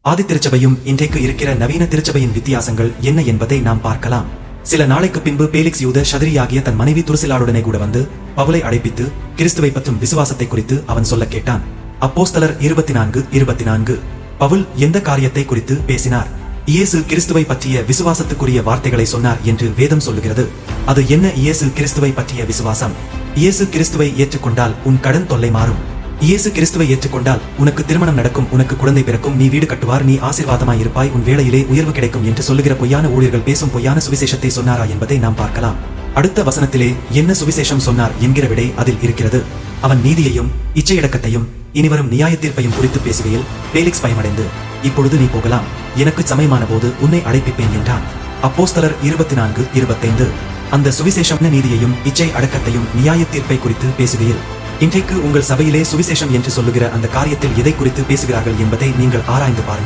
ஆதி திருச்சபையும் இன்றைக்கு இருக்கிற நவீன திருச்சபையின் வித்தியாசங்கள் என்ன என்பதை நாம் பார்க்கலாம். சில நாளைக்கு பின்பு பேலிக்ஸ் யூத ஷதிரியாகிய தன் மனைவி துருசிலாளுடனே கூட வந்து பவுலை அழைப்பித்து கிறிஸ்துவை பற்றும் விசுவாசத்தை குறித்து அவன் சொல்ல கேட்டான். அப்போஸ்தலர் 24:24. பவுல் எந்த காரியத்தை குறித்து பேசினார்? இயேசு கிறிஸ்துவை பற்றிய விசுவாசத்துக்குரிய வார்த்தைகளை சொன்னார் என்று வேதம் சொல்லுகிறது. அது என்ன இயேசு கிறிஸ்துவை பற்றிய விசுவாசம்? இயேசு கிறிஸ்துவை ஏற்றுக்கொண்டால் உன் கடன் தொல்லை மாறும். இயேசு கிறிஸ்துவை ஏற்றுக்கொண்டால் உனக்கு திருமணம் நடக்கும், உனக்கு குழந்தை பிறக்கும், நீ வீடு கட்டுவார், நீ ஆசீர்வாதமாய் இருப்பாய், உன் வேளையிலே உயர்வு கிடைக்கும் என்று சொல்லுகிற பொய்யான ஊழியர்கள் பேசும் பொய்யான சுவிசேஷத்தை சொன்னாரா என்பதை நாம் பார்க்கலாம். அடுத்த வசனத்திலே என்ன சுவிசேஷம் சொன்னார் என்கிற விடை அதில் இருக்கிறது. அவன் நீதியையும் இச்சையடக்கத்தையும் இனிவரும் நியாய தீர்ப்பையும் குறித்து பேசுகையில் பேலிக்ஸ் பயமடைந்து, இப்பொழுது நீ போகலாம், எனக்கு சமயமான போது உன்னை அழைப்பிப்பேன் என்றான். அப்போஸ்தலர் 24:25. அந்த சுவிசேஷம் நீதியையும் இச்சை அடக்கத்தையும் நியாய தீர்ப்பை குறித்து பேசுகையில், இன்றைக்கு உங்கள் சபையிலே சுவிசேஷம் என்று சொல்லுகிற அந்த காரியத்தில் எதை குறித்து பேசுகிறார்கள் என்பதை நீங்கள் ஆராய்ந்து பாருங்கள்.